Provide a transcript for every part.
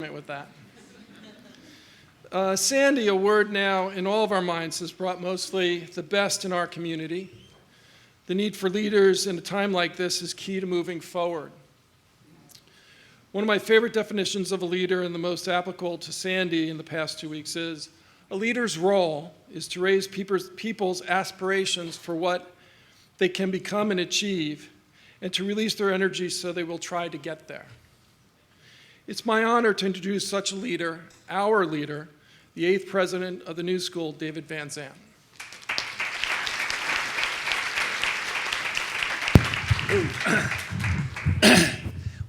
with that. Sandy, a word now in all of our minds, has brought mostly the best in our community. The need for leaders in a time like this is key to moving forward. One of my favorite definitions of a leader and the most applicable to Sandy in the past 2 weeks is, a leader's role is to raise people's aspirations for what they can become and achieve, and to release their energy so they will try to get there. It's my honor to introduce such a leader, our leader, the 8th president of the New School, David Van Zandt.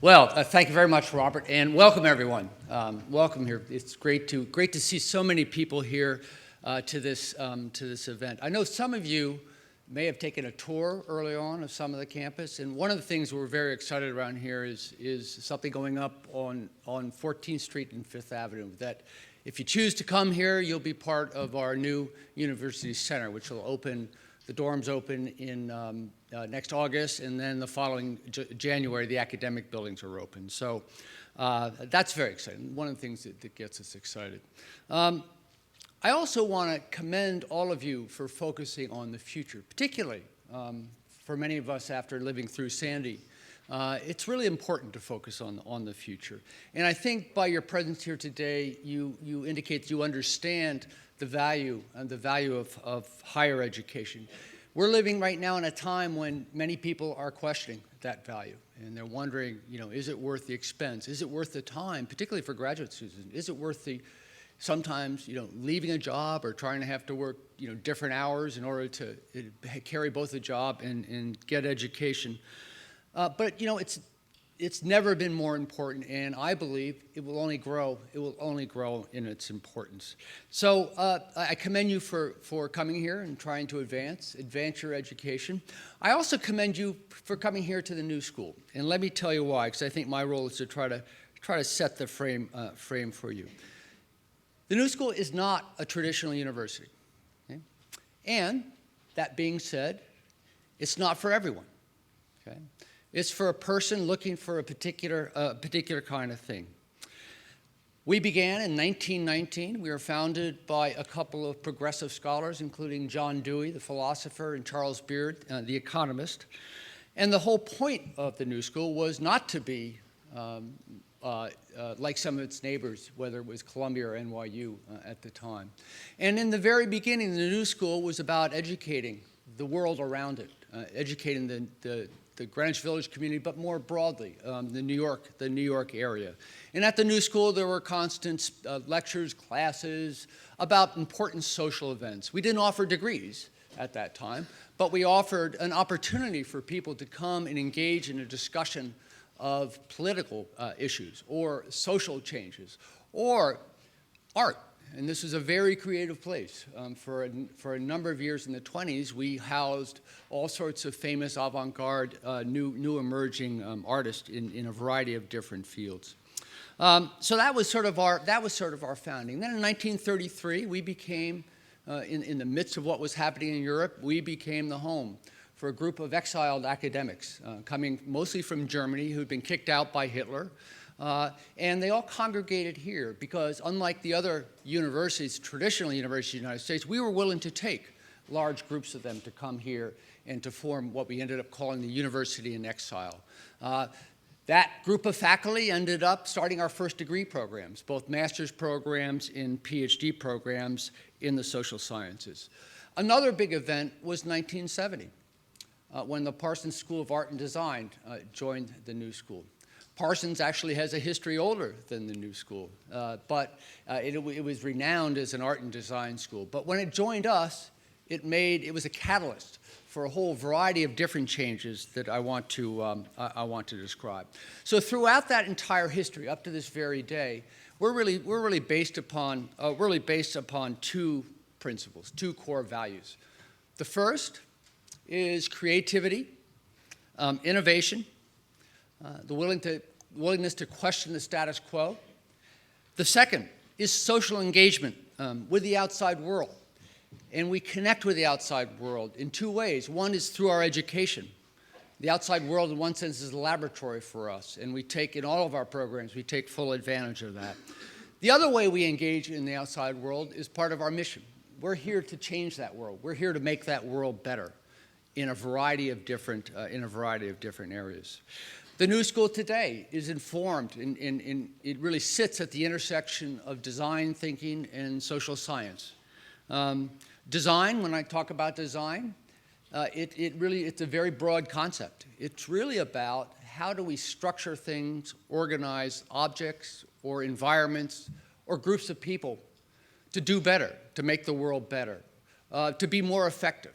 Well, thank you very much, Robert, and welcome everyone. Welcome here. It's great to see so many people here to this event. I know some of you may have taken a tour early on of some of the campus, and one of the things we're very excited around here is something going up on 14th Street and 5th Avenue, that if you choose to come here, you'll be part of our new University Center, which will open, the dorms open in next August, and then the following January, the academic buildings are open. So that's very exciting, one of the things that gets us excited. I also want to commend all of you for focusing on the future, particularly for many of us after living through Sandy. It's really important to focus on the future. And I think by your presence here today, you indicate that you understand the value of higher education. We're living right now in a time when many people are questioning that value. And they're wondering, is it worth the expense? Is it worth the time, particularly for graduate students? Is it worth the sometimes, leaving a job or trying to have to work, different hours in order to carry both a job and get education. But, it's never been more important, and I believe it will only grow. It will only grow in its importance. So I commend you for coming here and trying to advance your education. I also commend you for coming here to the New School, and let me tell you why, because I think my role is to try to set the frame for you. The New School is not a traditional university, okay? And that being said, it's not for everyone, okay? It's for a person looking for a particular kind of thing. We began in 1919. We were founded by a couple of progressive scholars, including John Dewey, the philosopher, and Charles Beard, the economist. And the whole point of the New School was not to be like some of its neighbors, whether it was Columbia or NYU at the time. And in the very beginning, the New School was about educating the world around it, educating the Greenwich Village community, but more broadly, the New York area. And at the New School, there were constant lectures, classes about important social events. We didn't offer degrees at that time, but we offered an opportunity for people to come and engage in a discussion of political issues or social changes or art. And this was a very creative place. For a number of years in the 20s, we housed all sorts of famous avant-garde, new emerging artists in a variety of different fields. So that was sort of our founding. Then in 1933, we became, in the midst of what was happening in Europe, we became the home for a group of exiled academics coming mostly from Germany who'd been kicked out by Hitler. And they all congregated here because, unlike the other universities, traditional universities in the United States, we were willing to take large groups of them to come here and to form what we ended up calling the University in Exile. That group of faculty ended up starting our first degree programs, both master's programs and PhD programs in the social sciences. Another big event was 1970, when the Parsons School of Art and Design joined the New School. Parsons actually has a history older than the New School, but it was renowned as an art and design school. But when it joined us, it was a catalyst for a whole variety of different changes that I want to describe. So throughout that entire history, up to this very day, we're really based upon two principles, two core values. The first is creativity, innovation. The willingness to question the status quo. The second is social engagement with the outside world. And we connect with the outside world in two ways. One is through our education. The outside world, in one sense, is a laboratory for us, and we take, in all of our programs, we take full advantage of that. The other way we engage in the outside world is part of our mission. We're here to change that world. We're here to make that world better in a variety of different areas. The New School today is informed, and it really sits at the intersection of design thinking and social science. Design, when I talk about design, it's a very broad concept. It's really about how do we structure things, organize objects or environments or groups of people to do better, to make the world better, to be more effective.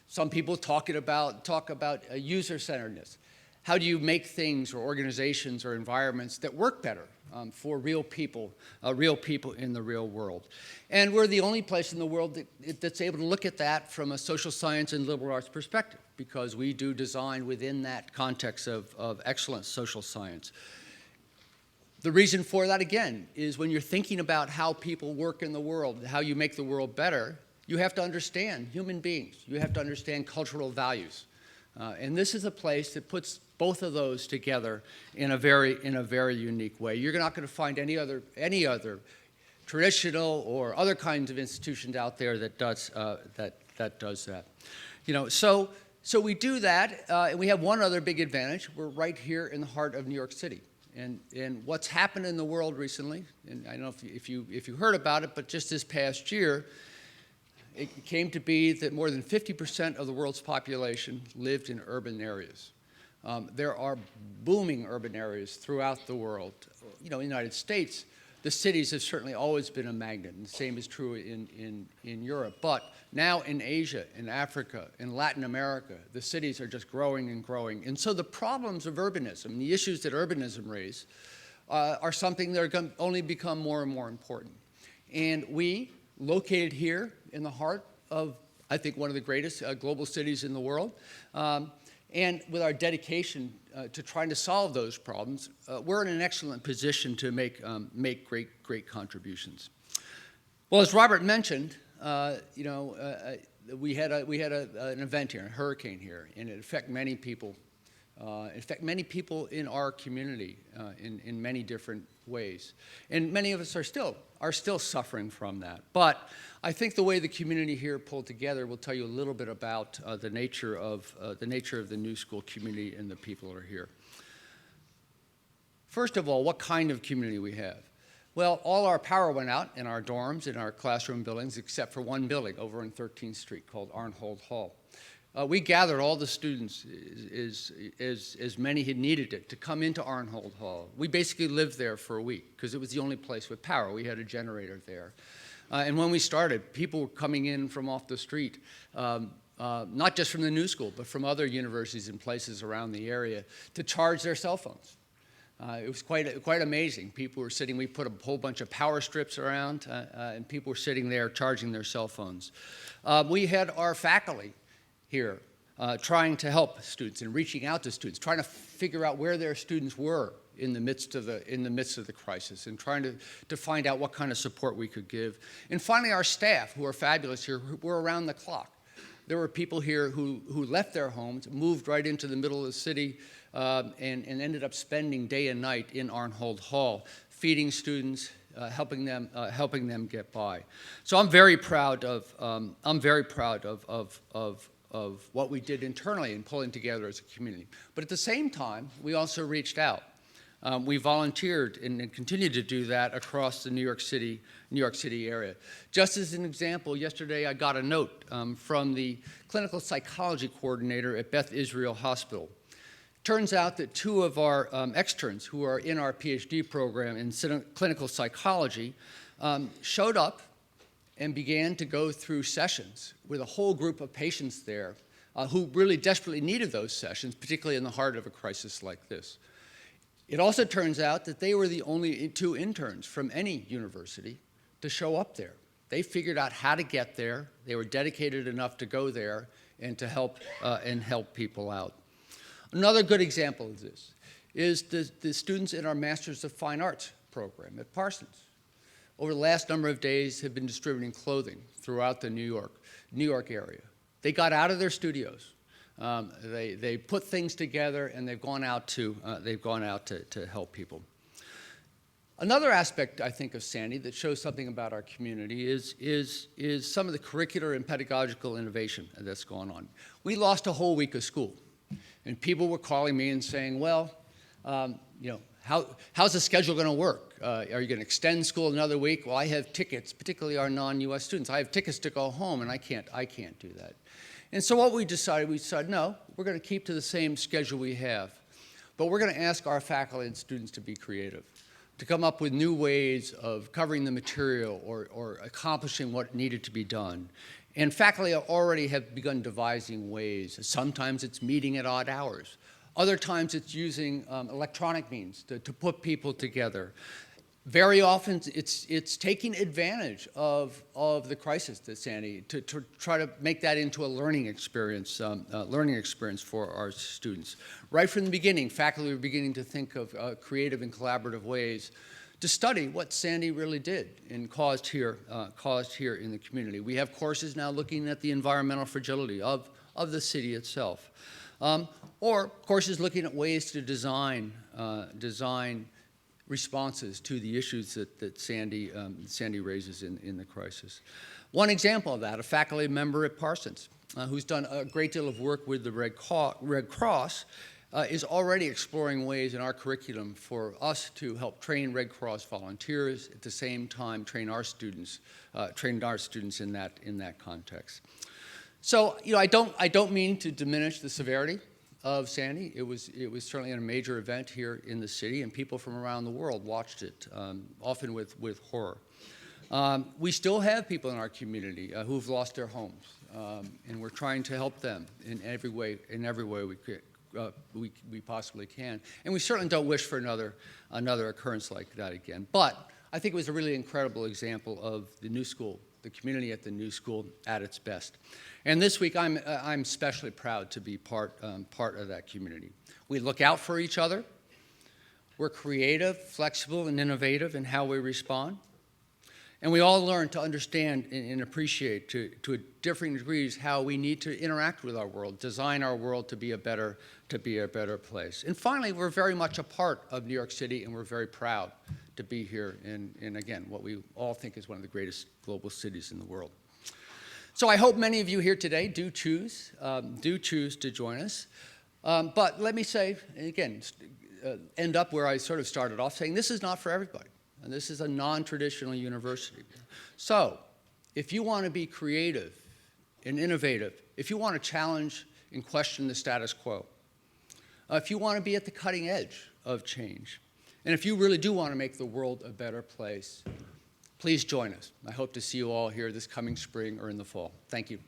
Some people talk about user-centeredness. How do you make things or organizations or environments that work better for real people in the real world? And we're the only place in the world that's able to look at that from a social science and liberal arts perspective, because we do design within that context of excellent social science. The reason for that, again, is when you're thinking about how people work in the world, how you make the world better, you have to understand human beings. You have to understand cultural values. And this is a place that puts both of those together in a very unique way. You're not going to find any other traditional or other kinds of institutions out there that does that. You know, so we do that, and we have one other big advantage. We're right here in the heart of New York City. And what's happened in the world recently, and I don't know if you heard about it, but just this past year, it came to be that more than 50% of the world's population lived in urban areas. There are booming urban areas throughout the world. You know, in the United States, the cities have certainly always been a magnet, and the same is true in Europe. But now in Asia, in Africa, in Latin America, the cities are just growing and growing. And so the problems of urbanism, the issues that urbanism raises, are something that are going to only become more and more important. And we, located here in the heart of, I think, one of the greatest global cities in the world, and with our dedication to trying to solve those problems, we're in an excellent position to make great contributions. Well, as Robert mentioned, we had an event here, a hurricane here, and it affected many people. In our community in many different ways, and many of us are still suffering from that. But I think the way the community here pulled together will tell you a little bit about the nature of the New School community and the people that are here. First of all, what kind of community we have? Well, all our power went out in our dorms, in our classroom buildings, except for one building over on 13th Street called Arnhold Hall. We gathered all the students, as many had needed it, to come into Arnhold Hall. We basically lived there for a week because it was the only place with power. We had a generator there. And when we started, people were coming in from off the street, not just from the New School, but from other universities and places around the area to charge their cell phones. It was quite amazing. People were sitting, we put a whole bunch of power strips around, and people were sitting there charging their cell phones. We had our faculty here trying to help students and reaching out to students, trying to figure out where their students were in the midst of the crisis, and trying to find out what kind of support we could give. And finally, our staff, who are fabulous here, who were around the clock. There were people here who left their homes, moved right into the middle of the city, and ended up spending day and night in Arnhold Hall, feeding students, helping them get by. So I'm very proud of what we did internally in pulling together as a community. But at the same time, we also reached out. We volunteered and continue to do that across the New York City area. Just as an example, yesterday I got a note from the clinical psychology coordinator at Beth Israel Hospital. Turns out that two of our externs who are in our PhD program in clinical psychology showed up and began to go through sessions with a whole group of patients there who really desperately needed those sessions, particularly in the heart of a crisis like this. It also turns out that they were the only two interns from any university to show up there. They figured out how to get there. They were dedicated enough to go there and to help people out. Another good example of this is the students in our Masters of Fine Arts program at Parsons. Over the last number of days have been distributing clothing throughout the New York area. They got out of their studios. They put things together, and they've gone out to help people. Another aspect, I think, of Sandy that shows something about our community is some of the curricular and pedagogical innovation that's going on. We lost a whole week of school, and people were calling me and saying, well, how's the schedule going to work? Are you going to extend school another week? Well, I have tickets, particularly our non-U.S. students. I have tickets to go home, and I can't do that. And so what we decided, no, we're going to keep to the same schedule we have, but we're going to ask our faculty and students to be creative, to come up with new ways of covering the material or accomplishing what needed to be done. And faculty already have begun devising ways. Sometimes it's meeting at odd hours. Other times it's using electronic means to put people together. Very often it's taking advantage of the crisis that Sandy to try to make that into a learning experience for our students. Right from the beginning, faculty were beginning to think of creative and collaborative ways to study what Sandy really did and caused here in the community. We have courses now looking at the environmental fragility of the city itself, or courses looking at ways to design responses to the issues that Sandy raises in the crisis. One example of that, a faculty member at Parsons, who's done a great deal of work with the Red Cross, is already exploring ways in our curriculum for us to help train Red Cross volunteers, at the same time train our students in that context. So, I don't mean to diminish the severity of Sandy. It was certainly a major event here in the city, and people from around the world watched it, often with horror. We still have people in our community who've lost their homes, and we're trying to help them in every way we possibly can. And we certainly don't wish for another occurrence like that again. But I think it was a really incredible example of the new school, the community at the new school at its best. And this week, I'm especially proud to be part of that community. We look out for each other. We're creative, flexible, and innovative in how we respond. And we all learn to understand and appreciate to differing degrees how we need to interact with our world, design our world to be a better place. And finally, we're very much a part of New York City, and we're very proud to be here in again, what we all think is one of the greatest global cities in the world. So I hope many of you here today do choose to join us. But let me say, again, end up where I sort of started off, saying this is not for everybody. And this is a non-traditional university. So if you want to be creative and innovative, if you want to challenge and question the status quo, if you want to be at the cutting edge of change, and if you really do want to make the world a better place, please join us. I hope to see you all here this coming spring or in the fall. Thank you.